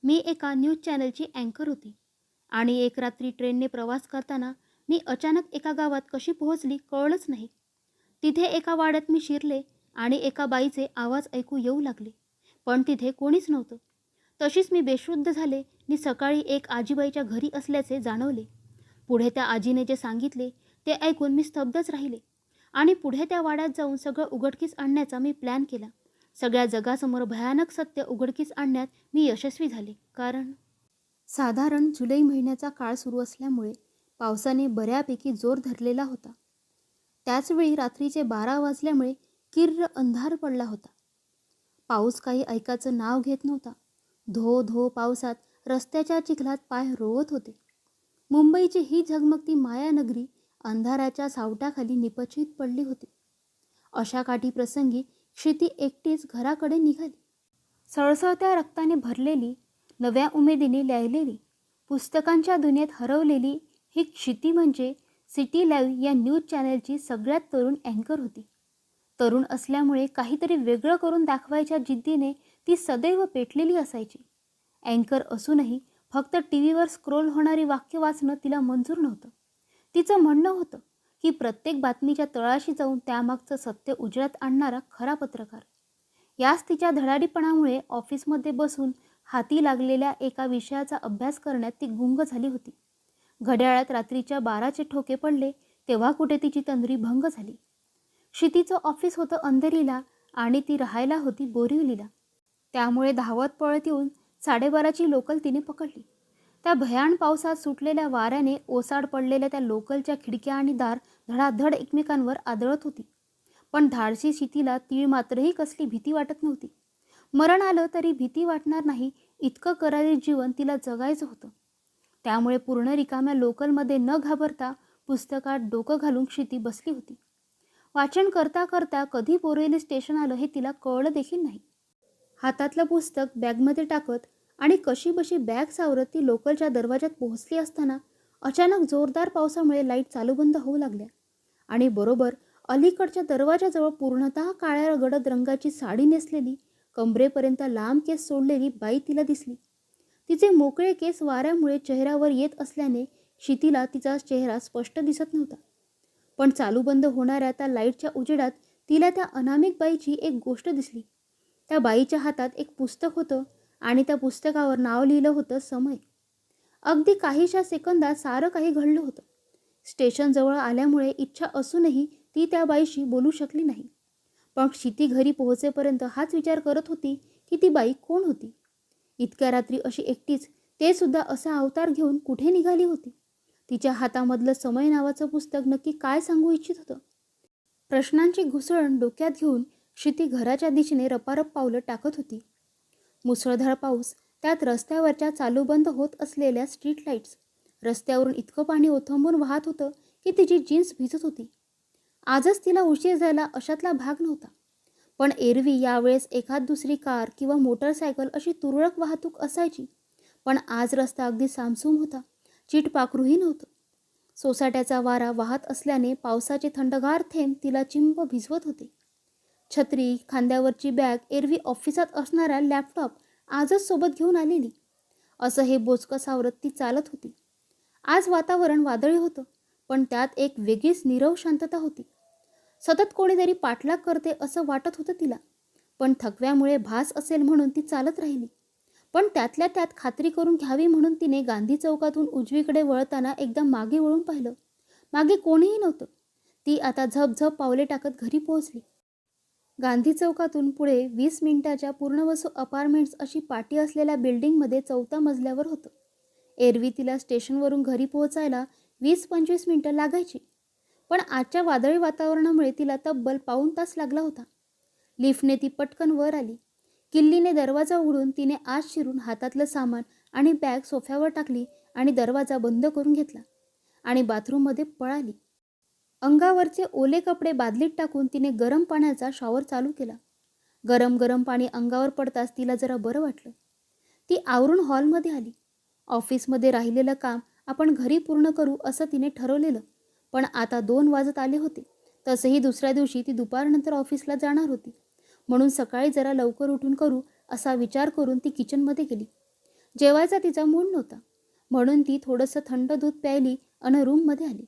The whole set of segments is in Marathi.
मी एका न्यूज चॅनलची अँकर होती आणि एक रात्री ट्रेनने प्रवास करताना मी अचानक एका गावात कशी पोहोचली कळलंच नाही. तिथे एका वाड्यात मी शिरले आणि एका बाईचे आवाज ऐकू येऊ लागले, पण तिथे कोणीच नव्हतं. तशीच मी बेशुद्ध झाले आणि सकाळी एक आजीबाईच्या घरी असल्याचे जाणवले. पुढे त्या आजीने जे सांगितले ते ऐकून मी स्तब्धच राहिले आणि पुढे त्या वाड्यात जाऊन सगळं उघडकीस आणण्याचा मी प्लॅन केला. सगळ्या जगासमोर भयानक सत्य उघडकीस आणण्यात मी यशस्वी झाले. कारण साधारण जुलै महिन्याचा काळ सुरू असल्यामुळे पावसाने बऱ्यापैकी जोर धरलेला होता. त्याचवेळी रात्रीचे 12 वाजल्यामुळे किर्र अंधार पडला होता. पाऊस काही ऐकायचं नाव घेत नव्हता. धो धो पावसात रस्त्याच्या चिखलात पाय रोवत होते. मुंबईची ही झगमगती मायानगरी अंधाराच्या सावटाखाली निपचित पडली होती. अशा काठी प्रसंगी क्षिती एकटीच घराकडे निघाली. सळसळत्या रक्ताने भरलेली, नव्या उमेदीने लिहिलेली, पुस्तकांच्या दुनियेत हरवलेली ही क्षिती म्हणजे सिटी लाईव्ह या न्यूज चॅनलची सगळ्यात तरुण अँकर होती. तरुण असल्यामुळे काहीतरी वेगळं करून दाखवायच्या जिद्दीने ती सदैव पेटलेली असायची. अँकर असूनही फक्त टीव्हीवर स्क्रोल होणारी वाक्य वाचणं तिला मंजूर नव्हतं. तिचं म्हणणं होतं की प्रत्येक बातमीच्या तळाशी जाऊन त्यामागचं सत्य उजेडात आणणारा खरा पत्रकार. याच तिच्या धडाडीपणामुळे ऑफिसमध्ये बसून हाती लागलेल्या एका विषयाचा अभ्यास करण्यात ती गुंग झाली होती. घड्याळात रात्रीच्या 12चे ठोके पडले तेव्हा कुठे तिची तंद्री भंग झाली. क्षितीचं ऑफिस होतं अंधेरीला आणि ती राहायला होती बोरिवलीला. त्यामुळे धावत पळत येऊन 12:30ची लोकल तिने पकडली. त्या भयाण पावसात सुटलेल्या वाऱ्याने ओसाड पडलेल्या त्या लोकलच्या खिडक्या आणि दार धडाधड एकमेकांवर आदळत होती. पण धाडसी क्षितीला तीळ मात्रही कसली भीती वाटत नव्हती. मरण आलं तरी भीती वाटणार नाही इतकं करारी जीवन तिला जगायचं होतं. त्यामुळे पूर्ण रिकाम्या लोकलमध्ये न घाबरता पुस्तकात डोकं घालून क्षिती बसली होती. वाचन करता करता कधी बोरिवली स्टेशन आलं हे तिला कळलं देखील नाही. हातातलं पुस्तक बॅगमध्ये टाकत आणि कशीबशी बॅग सावरत ती लोकलच्या दरवाजात पोहोचली असताना अचानक जोरदार पावसामुळे लाईट चालू बंद होऊ लागल्या आणि बरोबर अलीकडच्या दरवाजाजवळ पूर्णतः काळ्या गडद रंगाची साडी नेसलेली, कंबरेपर्यंत लांब केस सोडलेली बाई तिला दिसली. तिचे मोकळे केस वाऱ्यामुळे चेहऱ्यावर येत असल्याने क्षितीला तिचा चेहरा स्पष्ट दिसत नव्हता. पण चालू बंद होणाऱ्या त्या लाईटच्या उजेडात तिला त्या अनामिक बाईची एक गोष्ट दिसली. त्या बाईच्या हातात एक पुस्तक होतं आणि त्या पुस्तकावर नाव लिहिलं होतं समय. अगदी काहीशा सेकंदात सारं काही घडलं होतं. स्टेशन जवळ आल्यामुळे इच्छा असूनही ती त्या बाईशी बोलू शकली नाही. पण क्षिती घरी पोहोचेपर्यंत हाच विचार करत होती की ती बाई कोण होती. इतक्या रात्री अशी एकटीच, ते सुद्धा असा अवतार घेऊन कुठे निघाली होती. तिच्या हातामधलं समय नावाचं पुस्तक नक्की काय सांगू इच्छित होतं. प्रश्नांची घुसळण डोक्यात घेऊन क्षिती घराच्या दिशेने रपारप पावलं टाकत होती. मुसळधार पाऊस, त्यात रस्त्यावरच्या चालू बंद होत असलेल्या स्ट्रीट लाईट्स. रस्त्यावरून इतकं पाणी ओथंबून वाहत होतं की तिची जीन्स भिजत होती. आजच तिला उशीर झाला अशातला भाग नव्हता. पण एरवी यावेळेस एखाद दुसरी कार किंवा मोटरसायकल अशी तुरळक वाहतूक असायची. पण आज रस्ता अगदी सामसूम होता. चिटपाखरूही नव्हतं. सोसाट्याचा वारा वाहत असल्याने पावसाचे थंडगार थेंब तिला चिंब भिजवत होते. छत्री, खांद्यावरची बॅग, एरवी ऑफिसात असणारा लॅपटॉप आजच सोबत घेऊन आलेली, असं हे बोचकं सावरत ती चालत होती. आज वातावरण वादळी होतं, पण त्यात एक वेगळीच नीरव शांतता होती. सतत कोणीतरी पाठलाग करते असं वाटत होतं तिला. पण थकव्यामुळे भास असेल म्हणून ती चालत राहिली. पण त्यातल्या त्यात खात्री करून घ्यावी म्हणून तिने गांधी चौकातून उजवीकडे वळताना एकदा मागे वळून पाहिलं. मागे कोणीही नव्हतं. ती आता झपझप पावले टाकत घरी पोहोचली. गांधी चौकातून पुढे 20 मिनिटाच्या पूर्णवसू अपार्टमेंट्स अशी पाटी असलेल्या बिल्डिंगमध्ये 4थ्या मजल्यावर होतं. एरवी तिला स्टेशनवरून घरी पोहोचायला 20-25 मिनिटं लागायची. पण आजच्या वादळी वातावरणामुळे तिला तब्बल पाऊण तास लागला होता. लिफ्टने ती पटकन वर आली. किल्लीने दरवाजा उघडून तिने आत शिरून हातातलं सामान आणि बॅग सोफ्यावर टाकली आणि दरवाजा बंद करून घेतला आणि बाथरूममध्ये पळाली. अंगावरचे ओले कपडे बादलीत टाकून तिने गरम पाण्याचा शॉवर चालू केला. गरम गरम पाणी अंगावर पडताच तिला जरा बरं वाटलं. ती आवरून हॉलमध्ये आली. ऑफिसमध्ये राहिलेलं काम आपण घरी पूर्ण करू असं तिने ठरवलेलं. पण आता 2 वाजत आले होते. तसंही दुसऱ्या दिवशी ती दुपारनंतर ऑफिसला जाणार होती. म्हणून सकाळी जरा लवकर उठून करू असा विचार करून ती किचनमध्ये गेली. जेवायचा तिचा मूड नव्हता, म्हणून ती थोडंसं थंड दूध प्यायली अन रूममध्ये आली.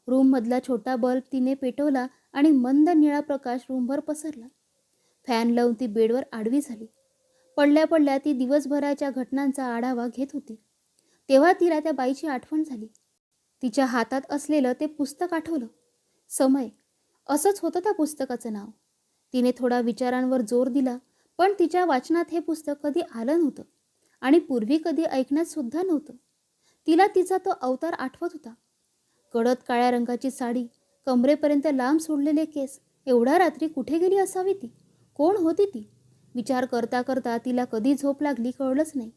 रूममधला छोटा बल्ब तिने पेटवला आणि मंद निळा प्रकाश रूमभर पसरला. फॅन लावून ती बेडवर आडवी झाली. पडल्या पडल्या ती दिवसभराच्या घटनांचा आढावा घेत होती. तेव्हा तिला त्या बाईची आठवण झाली. तिच्या हातात असलेलं ते पुस्तक आठवलं. समय असंच होतं त्या पुस्तकाचं नाव. तिने थोडा विचारांवर जोर दिला, पण तिच्या वाचनात हे पुस्तक कधी आलं नव्हतं आणि पूर्वी कधी ऐकण्यात सुद्धा नव्हतं. तिला तिचा तो अवतार आठवत होता. गडद काळ्या रंगाची साडी, कमरेपर्यंत लांब सोडलेले केस. एवढ्या रात्री कुठे गेली असावी ती? कोण होती ती? विचार करता करता तिला कधी झोप लागली कळलंच नाही.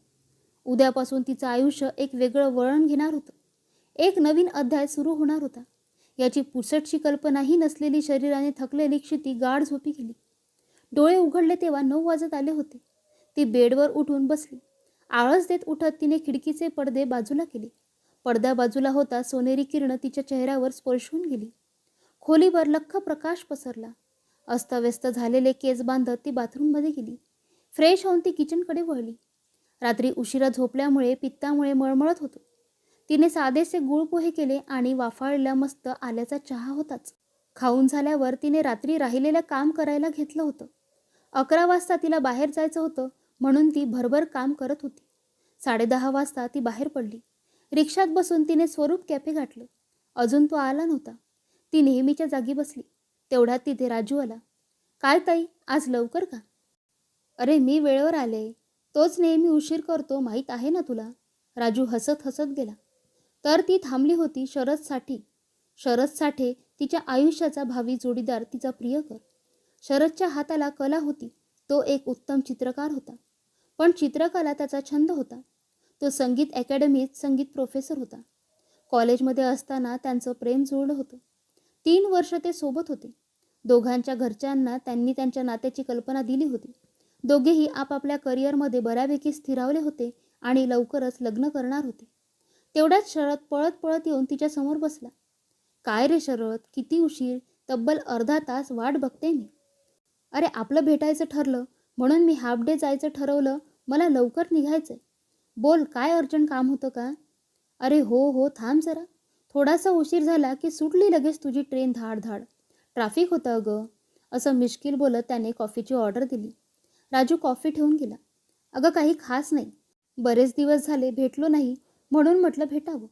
उद्यापासून तिचं आयुष्य एक वेगळं वळण घेणार होतं. एक नवीन अध्याय सुरू होणार होता. याची पुसटशी कल्पनाही नसलेली शरीराने थकलेली क्षिती गाढ झोपी गेली. डोळे उघडले तेव्हा 9 वाजत आले होते. ती बेडवर उठून बसली. आळस देत उठत तिने खिडकीचे पडदे बाजूला केले. पडदा बाजूला होता. सोनेरी किरणं तिच्या चेहऱ्यावर स्पर्शून गेली. खोलीवर लख्ख प्रकाश पसरला. अस्ताव्यस्त झालेले केस बांधत ती बाथरूममध्ये गेली. फ्रेश होऊन ती किचनकडे वळली. रात्री उशिरा झोपल्यामुळे पित्तामुळे मळमळत होतं. तिने साधेसे गुळ पोहे केले आणि वाफाळलेला मस्त आल्याचा चहा होताच. खाऊन झाल्यावर तिने रात्री राहिलेलं काम करायला घेतलं होतं. 11 वाजता तिला बाहेर जायचं होतं, म्हणून ती भरभर काम करत होती. 10:30 वाजता ती बाहेर पडली. रिक्षात बसून तिने स्वरूप कॅफे गाठलं. अजून तो आला नव्हता. ती नेहमीच्या जागी बसली. तेवढ्यात तिथे राजू आला. काय ताई, आज लवकर का? अरे मी वेळेवर आले. तोच नेहमी उशीर करतो, माहीत आहे ना तुला. राजू हसत हसत गेला. तर ती थांबली होती शरदसाठी. शरद साठे, तिच्या आयुष्याचा भावी जोडीदार, तिचा प्रियकर. शरदच्या हाताला कला होती. तो एक उत्तम चित्रकार होता. पण चित्रकला त्याचा छंद होता. तो संगीत अकॅडमीत संगीत प्रोफेसर होता. कॉलेजमध्ये असताना त्यांचं प्रेम जुळलं होतं. 3 वर्ष ते सोबत होते. दोघांच्या घरच्यांना त्यांनी त्यांच्या नात्याची कल्पना दिली होती. दोघेही आपापल्या करिअरमध्ये बऱ्यापैकी स्थिरावले होते आणि लवकरच लग्न करणार होते. तेवढ्यात शरद पळत पळत येऊन तिच्या समोर बसला. काय रे शरद, किती उशीर? तब्बल अर्धा तास वाट बघते मी. अरे आपलं भेटायचं ठरलं, म्हणून मी हाफ डे जायचं ठरवलं. मला लवकर निघायचंय. बोल, काय अर्जंट काम होतं का? अरे हो थांब जरा. थोडासा उशीर झाला की सुटली लगेच तुझी ट्रेन धाड धाड. ट्रॅफिक होतं अगं. असं मिश्किल बोलत त्याने कॉफीची ऑर्डर दिली. राजू कॉफी ठेवून गेला. अगं काही खास नाही. बरेच दिवस झाले भेटलो नाही, म्हणून म्हटलं भेटावं.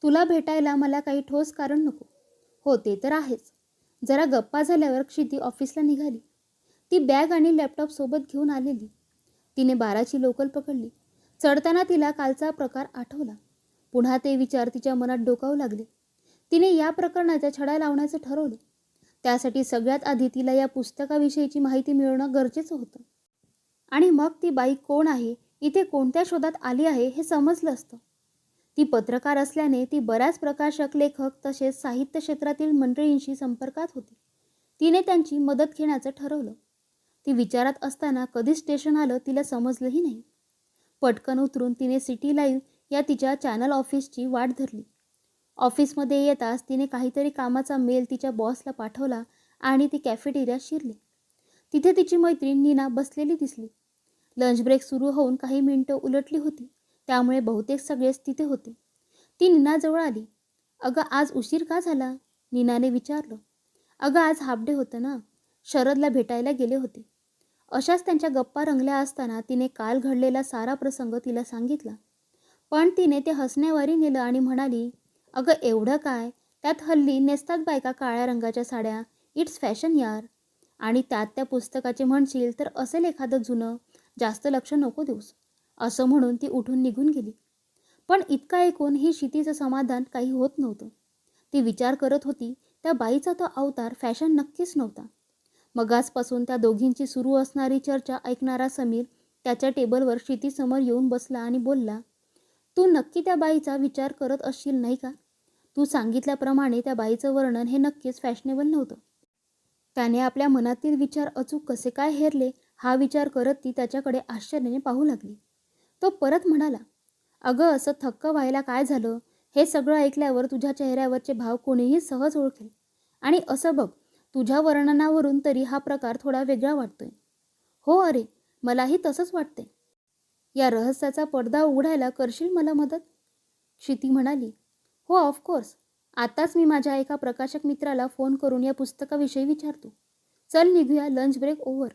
तुला भेटायला मला काही ठोस कारण नको. हो ते तर आहेच. जरा गप्पा झाल्यावर क्षिती ऑफिसला निघाली. ती बॅग आणि लॅपटॉप सोबत घेऊन आलेली. तिने 12ची लोकल पकडली. चढताना तिला कालचा प्रकार आठवला. पुन्हा ते विचार तिच्या मनात डोकावू लागले. तिने या प्रकरणाचा छडा लावण्याचं ठरवलं. त्यासाठी सगळ्यात आधी तिला या पुस्तकाविषयीची माहिती मिळवणं गरजेचं होतं. आणि मग ती बाई कोण आहे, इथे कोणत्या शोधात आली आहे हे समजलं असतं. ती पत्रकार असल्याने ती बऱ्याच प्रकाशक, लेखक तसेच साहित्य क्षेत्रातील मंडळींशी संपर्कात होती. तिने त्यांची मदत घेण्याचं ठरवलं. ती विचारात असताना कधी स्टेशन आलं तिला समजलंही नाही. पटकन उतरून तिने सिटी लाईव्ह या तिच्या चॅनल ऑफिसची वाट धरली. ऑफिसमध्ये येताच तिने काहीतरी कामाचा मेल तिच्या बॉसला पाठवला आणि ती कॅफेटेरियात शिरली. तिथे तिची मैत्रीण नीना बसलेली दिसली. लंच ब्रेक सुरू होऊन काही मिनिटं उलटली होती, त्यामुळे बहुतेक सगळेच तिथे होते. ती नीनाजवळ आली. अगं आज उशीर का झाला? नीनाने विचारलं. अगं आज हाफ डे होतं ना, शरदला भेटायला गेले होते. अशाच त्यांच्या गप्पा रंगल्या असताना तिने काल घडलेला सारा प्रसंग तिला सांगितला. पण तिने ते हसण्यावारी नेलं आणि म्हणाली, अगं एवढं काय, त्यात हल्ली नेसतात बायका काळ्या रंगाच्या साड्या. इट्स फॅशन यार. आणि त्यात त्या पुस्तकाचे म्हणशील तर असेल एखादं जुनं, जास्त लक्ष नको देऊस. असं म्हणून ती उठून निघून गेली. पण इतकं ऐकून ही क्षितीचं समाधान काही होत नव्हतं. ती विचार करत होती, त्या बाईचा तो अवतार फॅशन नक्कीच नव्हता. मगासपासून त्या दोघींची सुरू असणारी चर्चा ऐकणारा समीर त्याच्या टेबलवर क्षितीसमोर येऊन बसला आणि बोलला, तू नक्की त्या बाईचा विचार करत असशील नाही का? तू सांगितल्याप्रमाणे त्या बाईचं वर्णन हे नक्कीच फॅशनेबल नव्हतं. त्याने आपल्या मनातील विचार अचूक कसे काय हेरले हा विचार करत ती त्याच्याकडे आश्चर्याने पाहू लागली. तो परत म्हणाला, अगं असं थक्क व्हायला काय झालं? हे सगळं ऐकल्यावर तुझ्या चेहऱ्यावरचे भाव कोणीही सहज ओळखेल. आणि असं बघ, तुझ्या वर्णनावरून तरी हा प्रकार थोडा वेगळा वाटतोय. हो अरे, मलाही तसंच वाटते. या रहस्याचा पडदा उघडायला करशील मला मदत? क्षिती म्हणाली, हो ऑफकोर्स. आताच मी माझ्या एका प्रकाशक मित्राला फोन करून या पुस्तकाविषयी विचारतो. चल निघूया, लंच ब्रेक ओव्हर.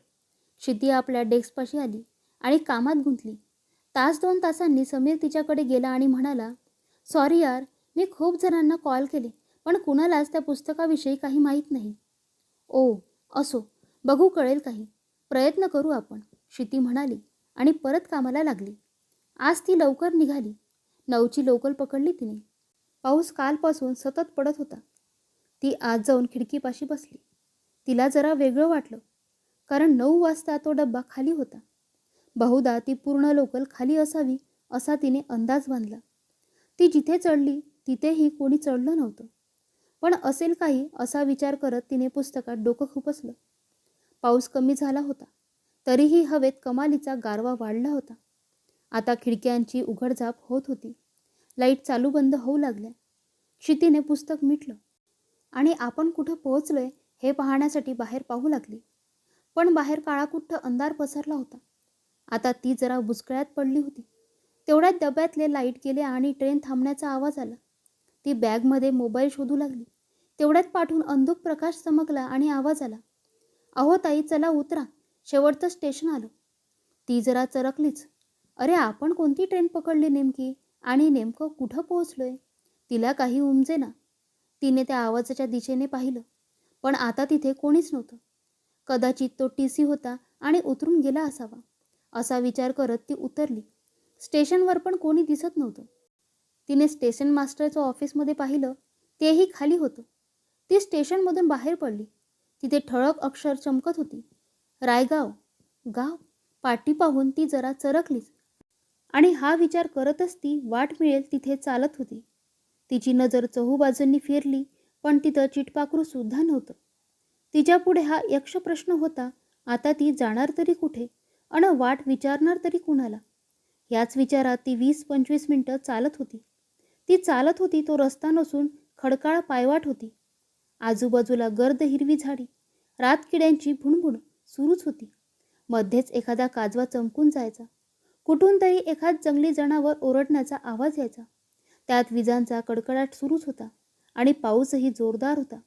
क्षिती आपल्या डेस्कपाशी आली आणि कामात गुंतली. तास 2 तासांनी समीर तिच्याकडे गेला आणि म्हणाला, सॉरी यार, मी खूप जणांना कॉल केले, पण कुणालाच त्या पुस्तकाविषयी काही माहीत नाही. ओ, असो, बघू कळेल काही. प्रयत्न करू आपण, क्षिती म्हणाली आणि परत कामाला लागली. आज ती लवकर निघाली. 9ची लोकल पकडली तिने. पाऊस कालपासून सतत पडत होता. ती आज जाऊन खिडकीपाशी बसली. तिला जरा वेगळं वाटलं, कारण 9 वाजता तो डब्बा खाली होता. बहुधा ती पूर्ण लोकल खाली असावी असा तिने अंदाज बांधला. ती जिथे चढली तिथेही कोणी चढलं नव्हतं. पण असेल काही असा विचार करत तिने पुस्तकात डोकं खुपसलं. पाऊस कमी झाला होता, तरीही हवेत कमालीचा गारवा वाढला होता. आता खिडक्यांची उघडझाप होत होती. लाईट चालू बंद होऊ लागल्या. क्षितीने पुस्तक मिटलं आणि आपण कुठं पोहोचलोय हे पाहण्यासाठी बाहेर पाहू लागली. पण बाहेर काळाकुट्ट अंधार पसरला होता. आता ती जरा बुचकळ्यात पडली होती. तेवढ्यात डब्यातले लाईट गेले आणि ट्रेन थांबण्याचा आवाज आला. ती बॅगमध्ये मोबाईल शोधू लागली. तेवढ्यात पाठून अंधुक प्रकाश चमकला आणि आवाज आला, अहो ताई, चला उतरा, शेवटचं स्टेशन आलं. ती जरा चरकलीच. अरे, आपण कोणती ट्रेन पकडली नेमकी आणि नेमकं कुठं पोहोचलोय? तिला काही उमजेना. तिने त्या आवाजाच्या दिशेने पाहिलं, पण आता तिथे कोणीच नव्हतं. कदाचित तो TC होता आणि उतरून गेला असावा, असा विचार करत ती उतरली. स्टेशनवर पण कोणी दिसत नव्हतं. तिने स्टेशन मास्टरचं ऑफिसमध्ये पाहिलं, तेही खाली होतं. ती स्टेशनमधून बाहेर पडली. तिथे ठळक अक्षर चमकत होती, रायगाव. गाव पाटी पाहून ती जरा चरकलीच आणि हा विचार करतच ती वाट मिळेल तिथे चालत होती. तिची नजर चहूबाजूंनी फिरली, पण तिथं चिटपाखरू सुद्धा नव्हतं. तिच्यापुढे हा यक्ष प्रश्न होता, आता ती जाणार तरी कुठे अन वाट विचारणार तरी कुणाला? याच विचारात ती 20-25 मिनिटं चालत होती. ती चालत होती तो रस्ता नसून खडकाळ पायवाट होती. आजूबाजूला गर्द हिरवी झाडी, रातकिड्यांची भुणभुण सुरूच होती. मध्येच एखादा काजवा चमकून जायचा. कुठून तरी एखाद जंगली जनावर ओरडण्याचा आवाज यायचा. त्यात विजांचा कडकडाट सुरूच होता आणि पाऊसही जोरदार होता.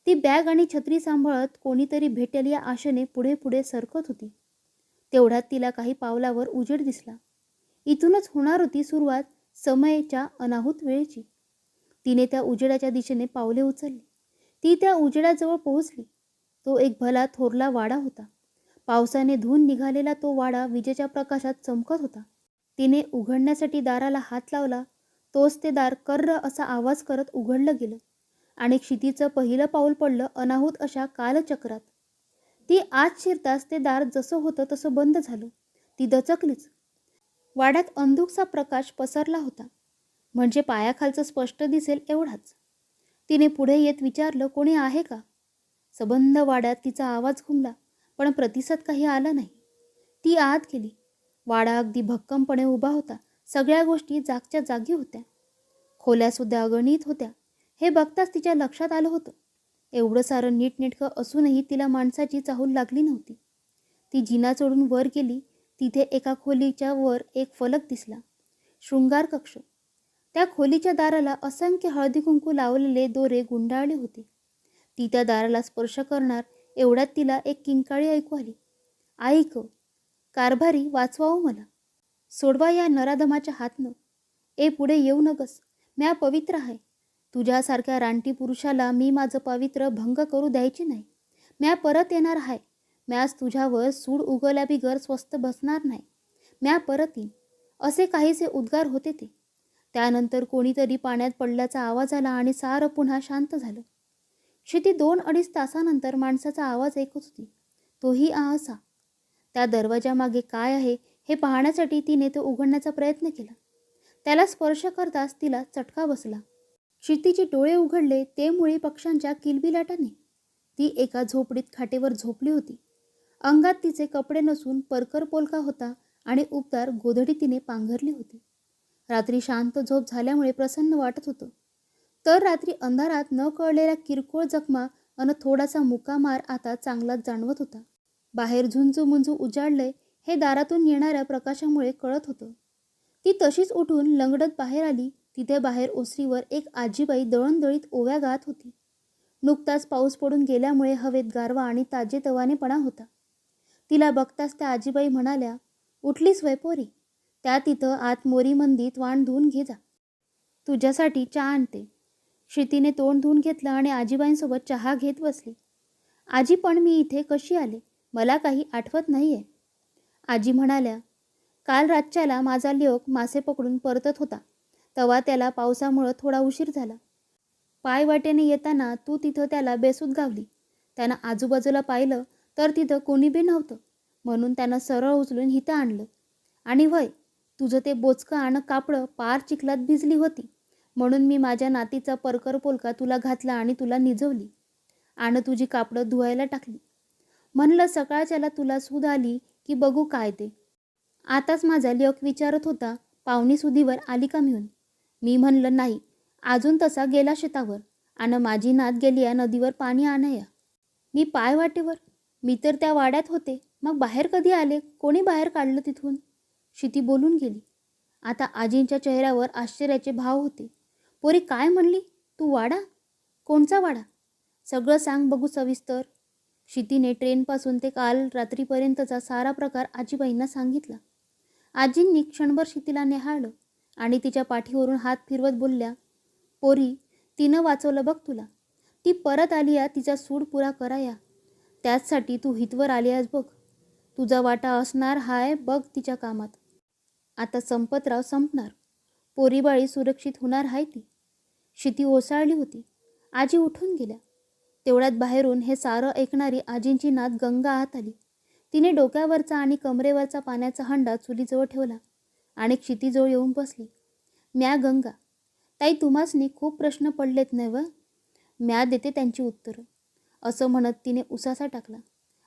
ती बॅग आणि छत्री सांभाळत कोणीतरी भेटेल या आशेने पुढे पुढे सरकत होती. तेवढ्यात तिला काही पावलावर उजेड दिसला. इथूनच होणार होती सुरुवात समयच्या अनाहूत वेळेची. तिने त्या उजेडाच्या दिशेने पावले उचलली. ती त्या उजेडाजवळ पोहोचली. तो एक भला थोरला वाडा होता. पावसाने धुवून निघालेला तो वाडा विजेच्या प्रकाशात चमकत होता. तिने उघडण्यासाठी दाराला हात लावला. तोच ते दार कर्र असा आवाज करत उघडलं गेलं आणि क्षितीचं पहिलं पाऊल पडलं अनाहूत अशा कालचक्रात. ती आत शिरताच ते दार जसं होतं तसं बंद झालं. ती दचकलीच. वाड्यात अंधुकसा प्रकाश पसरला होता, म्हणजे पायाखालचं स्पष्ट दिसेल एवढाच. तिने पुढे येत विचारलं, कोणी आहे का? सबंध वाड्यात तिचा आवाज घुमला, पण प्रतिसाद काही आला नाही. ती आत गेली. वाडा अगदी भक्कमपणे उभा होता. सगळ्या गोष्टी जागच्या जागी होत्या. खोल्यासुद्धा अगणित होत्या. हे बघताच तिच्या लक्षात आलं होतं. एवढं सारं नीटनेटकं असूनही तिला माणसाची चाहूल लागली नव्हती. ती जिना चढून वर गेली. तिथे एका खोलीच्या वर एक फलक दिसला, शृंगार कक्ष. त्या खोलीच्या दाराला असंख्य हळदी कुंकू लावलेले दोरे गुंडाळले होते. ती त्या दाराला स्पर्श करणार एवढ्यात तिला एक किंकाळी ऐकू आली, ऐक कारभारी, वाचवावं मला. सोडवा या नराधमाच्या हातनं. पुढे येऊ नगस, म्या पवित्र आहे. तुझ्यासारख्या रानटी पुरुषाला मी माझं पावित्र्य भंग करू द्यायचे नाही. म्या परत येणार आहे. म्याच तुझ्यावर सूड उगवल्या बिगर स्वस्थ बसणार नाही. म्या परत येईन. असे काहीसे उद्गार होते ते. त्यानंतर कोणीतरी पाण्यात पडल्याचा आवाज आला आणि सारं पुन्हा शांत झालं. क्षिती 2-2.5 तासानंतर माणसाचा आवाज ऐकत होती. तोही असा. त्या दरवाजामागे काय आहे हे पाहण्यासाठी तिने तो उघडण्याचा प्रयत्न केला. त्याला स्पर्श करताच तिला चटका बसला. क्षितीचे डोळे उघडले ते मुळी पक्ष्यांच्या किलबिलाटाने. ती एका झोपडीत खाटेवर झोपली होती. अंगात तिचे कपडे नसून परकर पोलका होता आणि उबदार गोधडी तिने पांघरली होती. रात्री शांत झोप झाल्यामुळे प्रसन्न वाटत होतं. तर रात्री अंधारात न कळलेल्या किरकोळ जखमा अन थोडासा मुका मार आता चांगलाच जाणवत होता. बाहेर झुंजू मुंजू उजाडलंय हे दारातून येणाऱ्या प्रकाशामुळे कळत होतं. ती तशीच उठून लंगडत बाहेर आली. तिथे बाहेर ओसरीवर एक आजीबाई दळणदळीत ओव्या गात होती. नुकताच पाऊस पडून गेल्यामुळे हवेत गारवा आणि ताजेतवानेपणा होता. तिला बघताच त्या आजीबाई म्हणाल्या, "उठलीस वय पोरी? त्या तिथं आत मोरीमंदीत वाण धुवून घे जा. तुझ्यासाठी चहा आणते." क्षितीने तोंड धुवून घेतलं आणि आजीबाईंसोबत चहा घेत बसली. "आजी, पण मी इथे कशी आले? मला काही आठवत नाहीये." आजी म्हणाल्या, "काल रातच्याला माझा ल्योक मासे पकडून परतत होता. तेव्हा त्याला पावसामुळं थोडा उशीर झाला. पायवाटेने येताना तू तिथं त्याला बेसूत गावली. त्यानं आजूबाजूला पाहिलं तर तिथं कोणी बी नव्हतं. म्हणून त्यानं सरळ उचलून इथं आणलं. आणि वय, तुझं ते बोचकं आणि कापडं पार चिखलात भिजली होती. म्हणून मी माझ्या नातीचा परकर पोलका तुला घातला आणि तुला निजवली. आणि तुझी कापडं धुवायला टाकली. म्हणलं सकाळच्याला तुला सूद आली की बघू काय ते. आताच माझा ल्योक विचारत होता, पाहुणी सुधीवर आली का म्हणून. मी म्हणलं नाही, अजून तसा गेला शेतावर. आणि माझी नात गेली या नदीवर पाणी आणाया. मी पाय वाटेवर. मी तर त्या वाड्यात होते. मग बाहेर कधी आले? कोणी बाहेर काढलं तिथून?" क्षिती बोलून गेली. आता आजींच्या चेहऱ्यावर आश्चर्याचे भाव होते. "पोरी काय म्हणली? तू वाडा? कोणचा वाडा? सगळं सांग बघू सविस्तर." क्षितीने ट्रेनपासून ते काल रात्रीपर्यंतचा सारा प्रकार आजीबाईंना सांगितला. आजींनी क्षणभर क्षितीला निहाळलं आणि तिच्या पाठीवरून हात फिरवत बोलल्या, "पोरी, तिनं वाचवलं बघ तुला. ती परत आली या तिचा सूड पुरा कराया. त्याचसाठी तू हितवर आली आहेस बघ. तुझा वाटा असणार हाय बघ तिच्या कामात. आता संपतराव संपणार. पोरीबाळी सुरक्षित होणार हाय ती." क्षिती ओसाळली होती. आजी उठून गेल्या. तेवढ्यात बाहेरून हे सारं ऐकणारी आजींची नात गंगा आत आली. तिने डोक्यावरचा आणि कमरेवरचा पाण्याचा हंडा चुलीजवळ ठेवला आणि क्षितीजवळ येऊन बसली. "म्या गंगा. ताई, तुम्हासनी खूप प्रश्न पडलेत नव्ह? म्या देते त्यांची उत्तरं." असं म्हणत तिने उसासा टाकला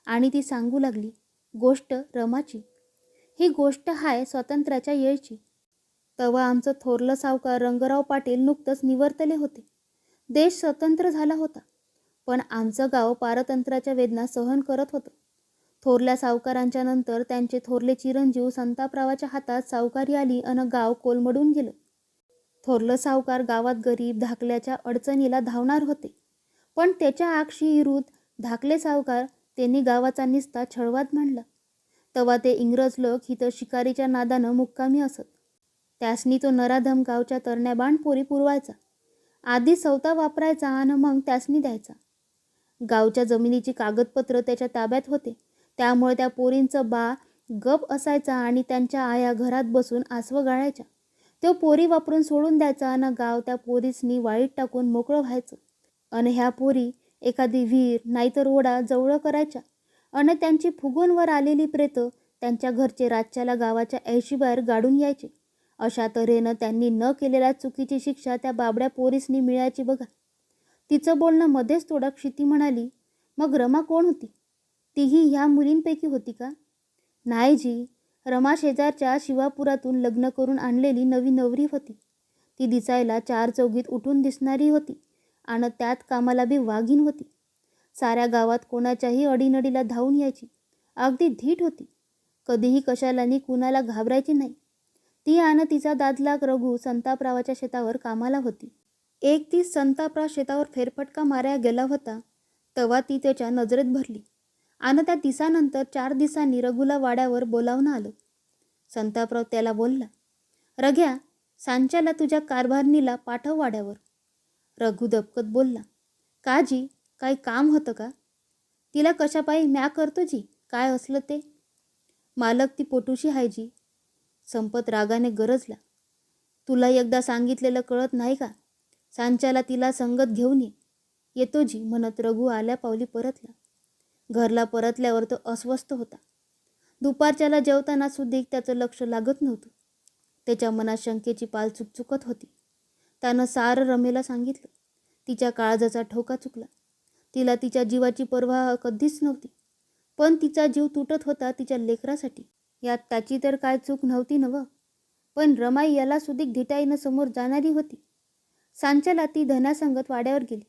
आणि ती सांगू लागली, "गोष्ट रमाची. ही गोष्ट हाय स्वातंत्र्याच्या येळची. तेव्हा आमचं थोरलं सावकार रंगराव पाटील नुकतंच निवर्तले होते. देश स्वतंत्र झाला होता. पण आमचं गाव पारतंत्र्याच्या वेदना सहन करत होतं. थोरल्या सावकारांच्या नंतर त्यांचे थोरले चिरंजीव संतापरावाच्या हातात सावकारी आली अन गाव कोलमडून गेलं. थोरलं सावकार गावात गरीब धाकल्याच्या अडचणीला धावणार होते. पण त्याच्या आक्षी विरुद्ध धाकले सावकार त्यांनी गावाचा निस्ता छळवाद मांडला. तेव्हा ते इंग्रज लोक इथं शिकारीच्या नादानं मुक्कामी असत. त्यासनी तो नराधम गावच्या तरण्या बाणपोरी पुरवायचा. आधी सवता वापरायचा आणि मग त्यासनी द्यायचा. गावच्या जमिनीची कागदपत्र त्याच्या ताब्यात होते. त्यामुळे त्या पोरींचं बा गप असायचा आणि त्यांच्या आया घरात बसून आसवं गाळायच्या. तो पोरी वापरून सोडून द्यायचा आणि गाव त्या पोरीसनी वाळीत टाकून मोकळं व्हायचं. आणि ह्या पोरी एखादी विहीर नाहीतर ओढा जवळ करायच्या आणि त्यांची फुगूनवर आलेली प्रेतं त्यांच्या घरचे रातच्याला गावाच्या ऐशीबाहेर गाडून यायचे. अशा तऱ्हेनं त्यांनी न केलेल्या चुकीची शिक्षा त्या बाबड्या पोरीसनी मिळायची बघा. तिचं बोलणं मध्येच तोडा क्षिती म्हणाली, "मग रमा कोण होती? तीही ह्या मुलींपैकी होती का?" "नाही जी, रमा शेजारच्या शिवापुरातून लग्न करून आणलेली नवी नवरी होती. ती दिसायला चार चौघीत उठून दिसणारी होती आणि त्यात कामाला बी वाघीण होती. साऱ्या गावात कोणाच्याही अडीनडीला धावून यायची. अगदी धीट होती. कधीही कशालानी कुणाला घाबरायची नाही. ती आणि तिचा दादला रघु संतापरावाच्या शेतावर कामाला होती. एक दिस संतापराव शेतावर फेरफटका माराया गेला होता. तेव्हा ती त्याच्या नजरेत भरली आणि त्या दिसानंतर 4 दिवसांनी रघुला वाड्यावर बोलावणं आलं. संतापराव त्याला बोलला, "रघ्या, सांच्याला तुझ्या कारभारणीला पाठव वाड्यावर." रघु दबकत बोलला, "का जी, काही काम होतं का?" "तिला कशापायी म्या करतो जी, काय असलं ते." "मालक ती पोटुशी आहे जी." संपत रागाने गरजला, "तुला एकदा सांगितलेलं कळत नाही का? सांच्याला तिला संगत घेऊन ये." "येतो जी," म्हणत रघु आल्या पावली परतला. घरला परतल्यावर तो अस्वस्थ होता. दुपारच्याला जेवताना सुद्धा त्याचं लक्ष लागत नव्हतं. त्याच्या मनात शंकेची पाल चुकचुकत होती. त्यानं सारं रमेला सांगितलं. तिच्या काळजाचा ठोका चुकला. तिला तिच्या जीवाची पर्वा कधीच नव्हती. पण तिचा जीव तुटत होता तिच्या लेकरासाठी. यात त्याची तर काय चूक नव्हती नवं. पण रमाई याला सुद्धा धिटाईनं समोर जाणारी होती. सांच्याला ती धनासंगत वाड्यावर गेली.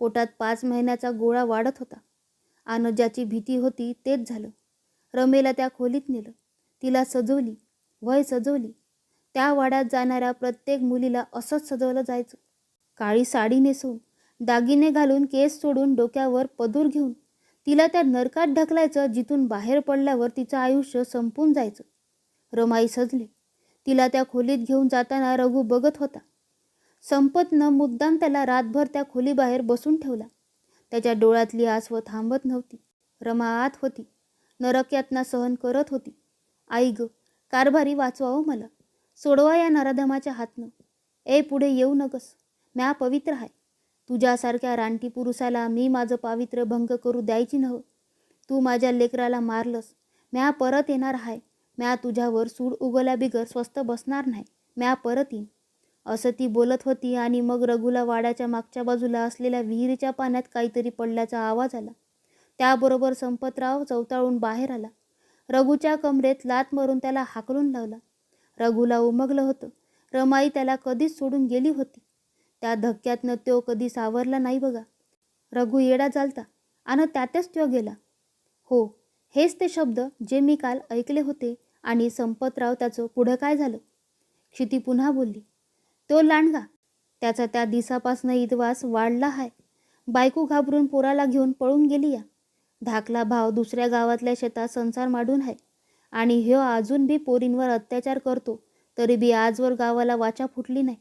पोटात 5 महिन्याचा गोळा वाढत होता आणि ज्याची भीती होती तेच झालं. रमेला त्या खोलीत नेलं. तिला सजवली, वय सजवली. त्या वाड्यात जाणाऱ्या प्रत्येक मुलीला असंच सजवलं जायचं. काळी साडी नेसवून, दागिने घालून, केस सोडून, डोक्यावर पदूर घेऊन तिला त्या नरकात ढकलायचं जिथून बाहेर पडल्यावर तिचं आयुष्य संपून जायचं. रमाई सजले. तिला त्या खोलीत घेऊन जाताना रघु बघत होता. संपतनं मुद्दाम त्याला रातभर त्या खोलीबाहेर बसून ठेवला. त्याच्या डोळ्यातली आसव थांबत नव्हती. रमा आत होती. नरक यातना सहन करत होती. आई ग, कारभारी वाचवावं मला. सोडवा या नराधमाच्या हातनं. ए पुढे येऊ नकस. म्या पवित्र आहे. तुझ्यासारख्या रानटी पुरुषाला मी माझं पावित्र्य भंग करू द्यायची नव्ह. तू माझ्या लेकराला मारलंस. म्या परत येणार आहे. म्या तुझ्यावर सूड उगवल्याबिगर स्वस्त बसणार नाही. म्या परत येईन. असं ती बोलत होती आणि मग रघुला वाड्याच्या मागच्या बाजूला असलेल्या विहिरीच्या पाण्यात काहीतरी पडल्याचा आवाज आला. त्याबरोबर संपतराव चवताळून बाहेर आला. रघुच्या कमरेत लाथ मारून त्याला हाकलून लावला. रघुला उमगलं होतं. रमाई त्याला कधीच सोडून गेली होती. त्या धक्क्यातनं तो कधी सावरला नाही बघा. रघु येडा झालता आणि त्यातच तो गेला. हो, हेच ते शब्द जे मी काल ऐकले होते. आणि संपतराव त्याचं पुढं काय झालं? क्षिती पुन्हा बोलली. तो लांडगा, त्याचा त्या दिवसापासनं इतवास वाढला आहे. बायको घाबरून पोराला घेऊन पळून गेली या. धाकला भाव दुसऱ्या गावातल्या शेतात संसार मांडून आहे. आणि ह्यो अजून बी पोरींवर अत्याचार करतो. तरी बी आजवर गावाला वाचा फुटली नाही.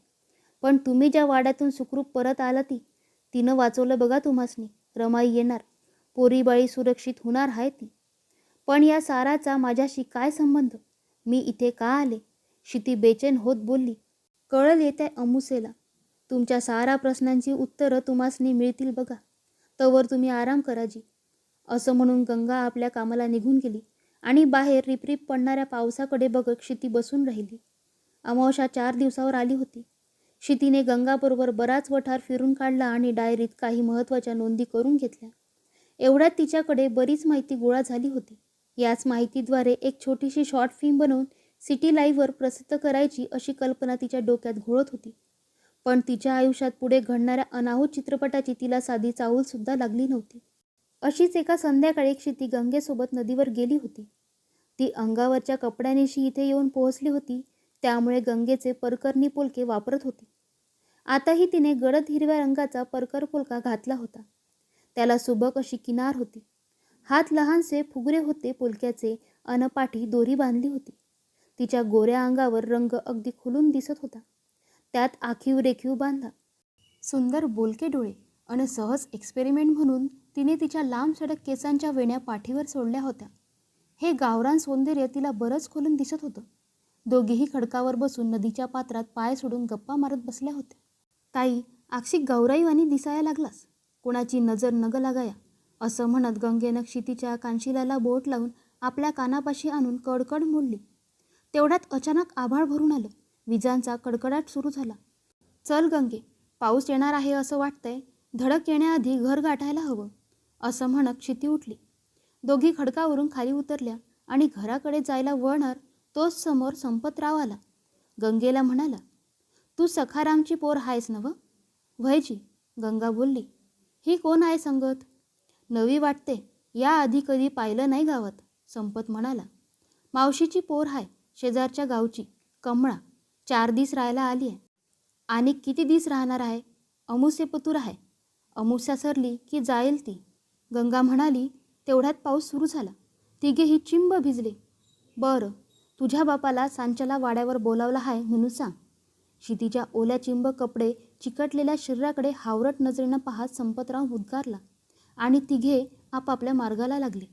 पण तुम्ही ज्या वाड्यातून सुखरूप परत आला तिनं वाचवलं बघा तुम्हासनी. रमाई येणार. पोरीबाळी सुरक्षित होणार आहे ती. पण या साराचा माझ्याशी काय संबंध? मी इथे का आले? क्षिती बेचैन होत बोलली. कळल येत्या अमुसेला. तुमच्या सारा प्रश्नांची उत्तरं तुम्हासनी मिळतील बघा. तवर तुम्ही आराम करा जी. असं म्हणून गंगा आपल्या कामाला निघून गेली आणि बाहेर रिपरिप पडणाऱ्या पावसाकडे बघत क्षिती बसून राहिली. अमावस्या 4 दिवसावर आली होती. क्षितीने गंगाबरोबर बराच वठार फिरून काढला आणि डायरीत काही महत्त्वाच्या नोंदी करून घेतल्या. एवढ्यात तिच्याकडे बरीच माहिती गोळा झाली होती. याच माहितीद्वारे एक छोटीशी शॉर्ट फिल्म बनवून सिटी लाईव्हवर प्रसिद्ध करायची अशी कल्पना तिच्या डोक्यात घोळत होती. पण तिच्या आयुष्यात पुढे घडणाऱ्या अनाहूत चित्रपटाची तिला साधी चाहूलसुद्धा लागली नव्हती. अशीच एका संध्याकाळी क्षिती गंगेसोबत नदीवर गेली होती. ती अंगावरच्या कपड्यानिशी इथे येऊन पोहोचली होती. त्यामुळे गंगेचे परकरनी पोलके वापरत होती. आताही तिने गडद हिरव्या रंगाचा परकर पोलका घातला होता. त्याला सुबक अशी किनार होती. हात लहानसे फुगरे होते पोलक्याचे अन पाठी दोरी बांधली होती. तिच्या गोऱ्या अंगावर रंग अगदी खुलून दिसत होता. त्यात आखीव रेखीव बांधा, सुंदर बोलके डोळे अन सहज एक्सपेरिमेंट म्हणून तिने तिच्या लांब सडक केसांच्या वेण्या पाठीवर सोडल्या होत्या. हे गावरान सौंदर्य तिला बरंच खोलून दिसत होतं. दोघेही खडकावर बसून नदीच्या पात्रात पाय सोडून गप्पा मारत बसल्या होत्या. ताई, आक्षी गौराईवानी दिसाया लागलास. कोणाची नजर नग लागाया. असं म्हणत गंगेनं क्षितीच्या कानशिलाला बोट लावून आपल्या कानापाशी आणून कडकड मोडली. तेवढ्यात अचानक आभाळ भरून आलं. विजांचा कडकडाट सुरू झाला. चल गंगे, पाऊस येणार आहे असं वाटतंय. धडक येण्याआधी घर गाठायला हवं. असं म्हणत क्षिती उठली. दोघी खडकावरून खाली उतरल्या आणि घराकडे जायला वळणार तोच समोर संपतराव आला. गंगेला म्हणाला, तू सखारामची पोर आहेस नव? व्हयजी, गंगा बोलली. ही कोण आहे संगत? नवी वाटते. याआधी कधी पाहिलं नाही गावात, संपत म्हणाला. मावशीची पोर आहे, शेजारच्या गावची, कमळा. 4 दिस राहायला आली आहे. आणि किती दिस राहणार आहे? अमुसे पतूर आहे. अमुस्या सरली की जाईल ती, गंगा म्हणाली. तेवढ्यात पाऊस सुरू झाला. तिघेही चिंब भिजले. बरं, तुझ्या बापाला सांच्याला वाड्यावर बोलावलं आहे म्हणून सांग. क्षितीच्या ओल्या चिंब कपडे चिकटलेल्या शरीराकडे हावरट नजरेनं पाहत संपतराव उद्गारला आणि तिघे आपापल्या मार्गाला लागले.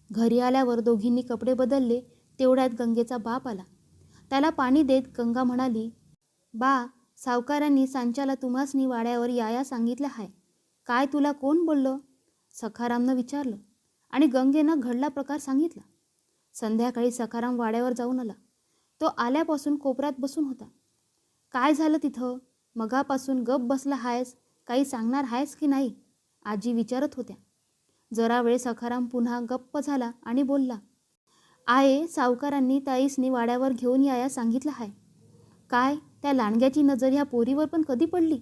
घरी आल्यावर दोघींनी कपडे बदलले. तेवढ्यात गंगेचा बाप आला. त्याला पाणी देत गंगा म्हणाली, बा, सावकारांनी सांच्याला तुम्हासनी वाड्यावर याया सांगितलं आहे. काय तुला कोण बोललं? सखारामनं विचारलं आणि गंगेनं घडला प्रकार सांगितला. संध्याकाळी सखाराम वाड्यावर जाऊन आला. तो आल्यापासून कोपऱ्यात बसून होता. काय झालं तिथं? मगापासून गप बसला आहेस? काही सांगणार आहेस की नाही? आजी विचारत होत्या. जरा वेळ सखाराम पुन्हा गप्प झाला आणि बोलला, आहे, सावकारांनी ताईसनी वाड्यावर घेऊन याया सांगितलं आहे. काय, त्या लांडग्याची नजर ह्या पोरीवर पण कधी पडली?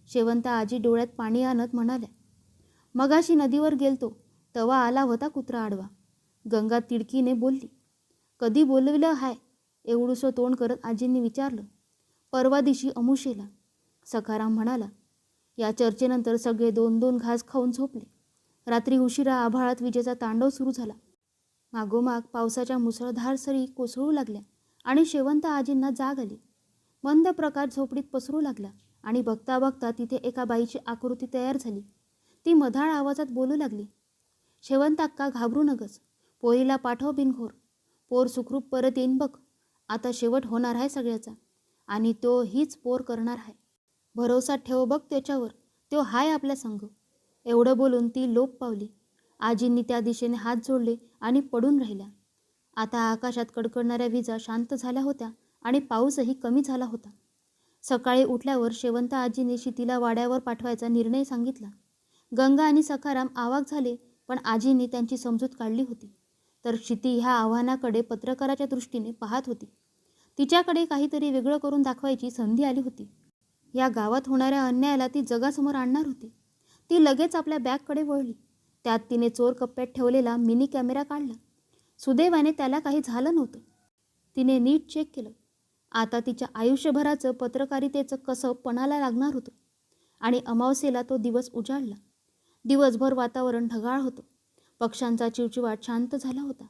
शेवंता आजी डोळ्यात पाणी आणत म्हणाल्या. मगाशी नदीवर गेलतो, तवा आला होता कुत्रा आडवा. गंगा तिडकीने बोलली. कधी बोलविलं हाय? एवढूसं तोंड करत आजींनी विचारलं. परवा दिवशी अमुशेला, सखाराम म्हणाला. या चर्चेनंतर सगळे 2-2 घास खाऊन झोपले. रात्री उशिरा आभाळात विजेचा तांडव सुरू झाला. मागोमाग पावसाच्या मुसळधार सरी कोसळू लागल्या आणि शेवंत आजींना जाग आली. मंद प्रकाश झोपडीत पसरू लागला आणि बघता बघता तिथे एका बाईची आकृती तयार झाली. ती मधाळ आवाजात बोलू लागली. शेवंत अक्का, घाबरू नगस. पोरीला पाठव बिनघोर. पोर सुखरूप परत येईन बघ. आता शेवट होणार आहे सगळ्याचा आणि तो हीच पोर करणार आहे. भरोसा ठेव बघ त्याच्यावर. तो हाय आपल्या संग. एवढं बोलून ती लोप पावली. आजींनी त्या दिशेने हात जोडले आणि पडून राहिल्या. आता आकाशात कडकडणाऱ्या विजा शांत झाल्या होत्या आणि पाऊसही कमी झाला होता. सकाळी उठल्यावर शेवंत आजीने शितीला वाड्यावर पाठवायचा निर्णय सांगितला. गंगा आणि सखाराम आवाक झाले, पण आजींनी त्यांची समजूत काढली होती. तर शिती ह्या आव्हानाकडे पत्रकाराच्या दृष्टीने पाहत होती. तिच्याकडे काहीतरी वेगळं करून दाखवायची संधी आली होती. या गावात होणाऱ्या अन्यायाला ती जगासमोर आणणार होती. ती लगेच आपल्या बॅगकडे वळली. त्यात तिने चोर कप्प्यात ठेवलेला मिनी कॅमेरा काढला. सुदैवाने त्याला काही झालं नव्हतं. तिने नीट चेक केलं. आता तिच्या आयुष्यभराचं पत्रकारितेचं कसब पणाला लागणार होतं. आणि अमावस्येला तो दिवस उजाडला. दिवसभर वातावरण ढगाळ होतं. पक्ष्यांचा चिवचिवाट शांत झाला होता.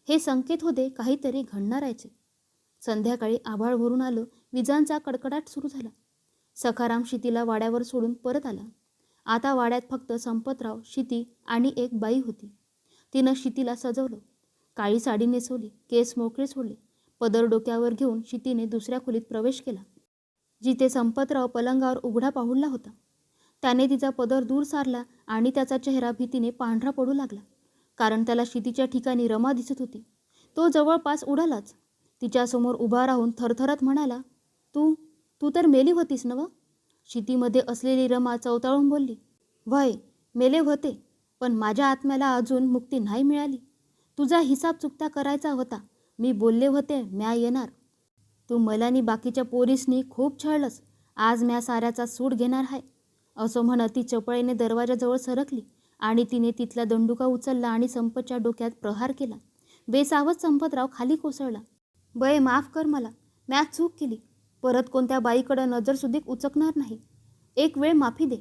हे संकेत होते काहीतरी घडणार आहे. संध्याकाळी आभाळ भरून आलं. विजांचा कडकडाट सुरू झाला. सखाराम शितीला वाड्यावर सोडून परत आला. आता वाड्यात फक्त संपतराव, शिती आणि एक बाई होती. तिनं शितीला सजवलं. काळी साडी नेसवली, केस मोकळे सोडले. पदर डोक्यावर घेऊन शितीने दुसऱ्या खोलीत प्रवेश केला, जिथे संपतराव पलंगावर उघडा पाहुडला होता. त्याने तिचा पदर दूर सारला आणि त्याचा चेहरा भीतीने पांढरा पडू लागला, कारण त्याला शितीच्या ठिकाणी रमा दिसत होती. तो जवळपास उडालाच. तिच्यासमोर उभा राहून थरथरत म्हणाला, तू तर मेली होतीस नव? शितीमध्ये असलेली रमा चवताळून बोलली, व्हय, मेले होते, पण माझ्या आत्म्याला अजून मुक्ती नाही मिळाली. तुझा हिसाब चुकता करायचा होता. मी बोलले होते म्या येणार. तू मलानी बाकीच्या पोरीसनी खूप छळलंस. आज म्या साऱ्याचा सूड घेणार आहे. असं म्हणत ती चपळेने दरवाजाजवळ सरकली आणि तिने तिथला दंडुका उचलला आणि संपतच्या डोक्यात प्रहार केला. बेसावत संपतराव खाली कोसळला. बये, माफ कर मला. म्या चूक केली. परत कोणत्या बाईकडं नजरसुद्धा उचकणार नाही. एक वेळ माफी दे.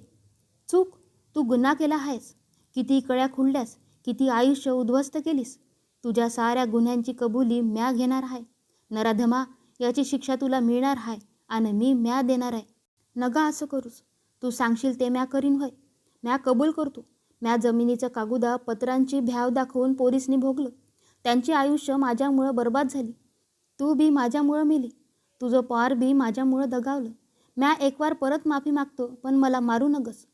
चूक, तू गुन्हा केला आहेस. किती कळ्या खुडल्यास, किती आयुष्य उद्ध्वस्त केलीस. तुझ्या साऱ्या गुन्ह्यांची कबुली म्या घेणार आहे. नराधमा, याची शिक्षा तुला मिळणार आहे आणि मी म्या देणार आहे. नगा असं करूस. तू सांगशील ते म्या करीन व्हय. म्या कबूल करतो. म्या जमिनीचं कागुदा पत्रांची भ्याव दाखवून पोरीसनी भोगलं. त्यांची आयुष्य माझ्यामुळं बर्बाद झाली. तू बी माझ्यामुळं मेली. तुझं पार बी माझ्यामुळं दगावलं. म्या एकवार परत माफी मागतो, पण मला मारू नगस.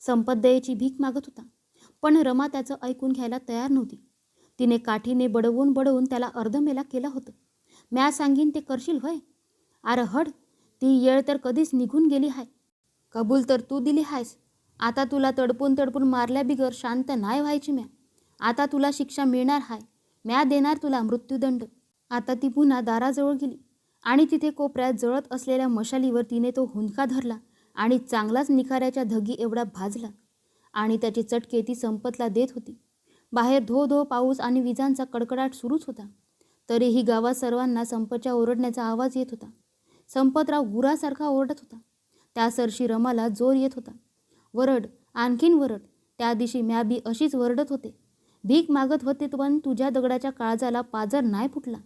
संपत दयेची भीक मागत होता, पण रमा त्याचं ऐकून घ्यायला तयार नव्हती. तिने काठीने बडवून त्याला अर्धमेला केलं होतं. म्या सांगीन ते करशील व्हय? अरे हड, ती येळ तर कधीच निघून गेली हाय. कबूल तर तू दिली हायस. आता तुला तडपून मारल्या बिगर शांत नाही व्हायची म्या. आता तुला शिक्षा मिळणार हाय. म्या देणार तुला मृत्यूदंड. आता ती पुन्हा दाराजवळ गेली आणि तिथे कोपऱ्यात जळत असलेल्या मशालीवर तिने तो हुंदका धरला आणि चांगलाच निखाऱ्याच्या धगी एवढा भाजला आणि त्याचे चटके ती संपतला देत होती. बाहेर धो धो पाऊस आणि विजांचा कडकडाट सुरूच होता. तरीही गावात सर्वांना संपतच्या ओरडण्याचा आवाज येत होता. संपतराव गुरासारखा ओरडत होता. त्या सरशी रमाला जोर येत होता. वरड, आणखीन वरड. त्या दिवशी म्या बी अशीच वरडत होते. भीक मागत होते, पण तुझ्या दगडाच्या काळजाला पाजर नाही फुटला.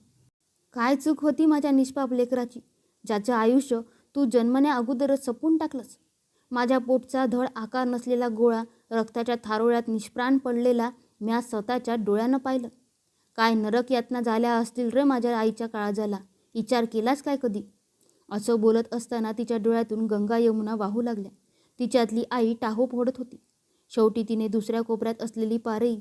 काय चूक होती माझ्या निष्पाप लेकराची, ज्याचं आयुष्य तू जन्मण्या अगोदरच सपून टाकलंस. माझ्या पोटचा धड आकार नसलेला गोळा रक्ताच्या थारोळ्यात निष्प्राण पडलेला म्या स्वतःच्या डोळ्यानं पाहिलं. काय नरक यातना झाल्या असतील रे माझ्या आईच्या काळजाला, विचार केलास काय कधी? असं बोलत असताना तिच्या डोळ्यातून गंगा यमुना वाहू लागल्या. तिच्यातली आई टाहो फोडत होती. शेवटी तिने दुसऱ्या कोपऱ्यात असलेली पारई,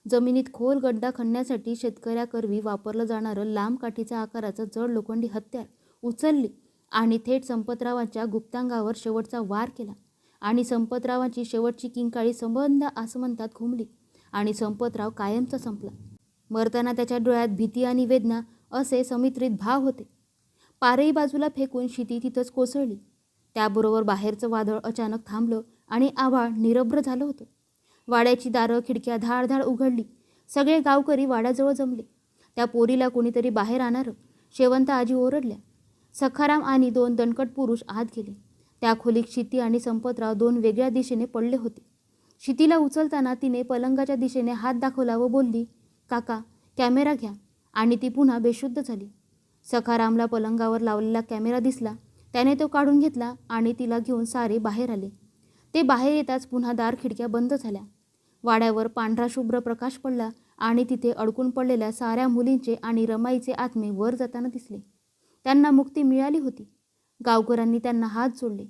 जमिनीत खोल गड्डा खणण्यासाठी शेतकऱ्याकरवी वापरलं जाणारं लांब काठीच्या आकाराचं जड लोखंडी हत्यार उचलली आणि थेट संपतरावांच्या गुप्तांगावर शेवटचा वार केला. आणि संपतरावांची शेवटची किंकाळी संबंध आसमंतात घुमली आणि संपतराव कायमचा संपला. मरताना त्याच्या डोळ्यात भीती आणि वेदना असे समिश्रित भाव होते. पारई बाजूला फेकून शिती तिथंच कोसळली. त्याबरोबर बाहेरचं वादळ अचानक थांबलं आणि आभाळ निरभ्र झालं होतं. वाड्याची दारं खिडक्या धाडधाड उघडली. सगळे गावकरी वाड्याजवळ जमले. त्या पोरीला कोणीतरी बाहेर आणारं. शेवंत आजी ओरडल्या. सखाराम आणि 2 दणकट पुरुष आत गेले. त्या खोलीत शिती आणि संपतराव 2 वेगळ्या दिशेने पडले होते. शितीला उचलताना तिने पलंगाच्या दिशेने हात दाखवला व बोलली, काका कॅमेरा घ्या, आणि ती पुन्हा बेशुद्ध झाली. सखारामला पलंगावर लावलेला कॅमेरा दिसला. त्याने तो काढून घेतला आणि तिला घेऊन सारे बाहेर आले. ते बाहेर येताच पुन्हा दार खिडक्या बंद झाल्या. वाड्यावर पांढरा शुभ्र प्रकाश पडला आणि तिथे अडकून पडलेल्या साऱ्या मुलींचे आणि रमाईचे आत्मे वर जाताना दिसले. त्यांना मुक्ती मिळाली होती. गावकऱ्यांनी त्यांना हात जोडले.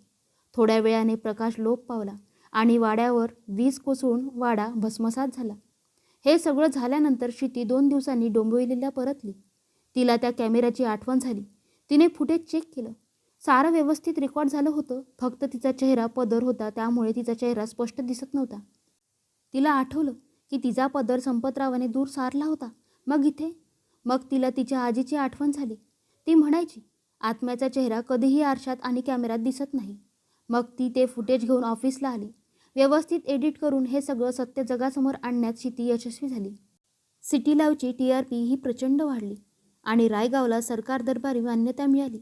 थोड्या वेळाने प्रकाश लोप पावला आणि वाड्यावर वीज कोसळून वाडा भस्मसात झाला. हे सगळं झाल्यानंतर शिती 2 दिवसांनी डोंबिवलीला परतली. तिला त्या कॅमेऱ्याची आठवण झाली. तिने फुटेज चेक केलं. सारं व्यवस्थित रेकॉर्ड झालं होतं. फक्त तिचा चेहरा पदर होता, त्यामुळे तिचा चेहरा स्पष्ट दिसत नव्हता. तिला आठवलं की तिचा पदर संपतरावाने दूर सारला होता. मग इथे? मग तिला तिच्या आजीची आठवण झाली. ती म्हणायची, आत्म्याचा चेहरा कधीही आरशात आणि कॅमेऱ्यात दिसत नाही. मग ती ते फुटेज घेऊन ऑफिसला आली. व्यवस्थित एडिट करून हे सगळं सत्य जगासमोर आणण्यात शिती यशस्वी झाली. सिटी लाईव्हची TRP ही प्रचंड वाढली आणि रायगावला सरकार दरबारी मान्यता मिळाली.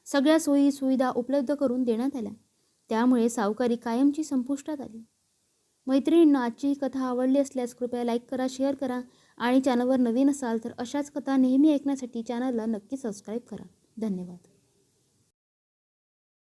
सगळ्या सोयी सुविधा उपलब्ध करून देण्यात आल्या. त्यामुळे सावकारी कायमची संपुष्टात आली. मैत्रिणींना आजची ही कथा आवडली असल्यास कृपया लाईक करा, शेअर करा आणि चॅनलवर नवीन असाल तर अशाच कथा नेहमी ऐकण्यासाठी चॅनलला नक्की सबस्क्राईब करा. धन्यवाद.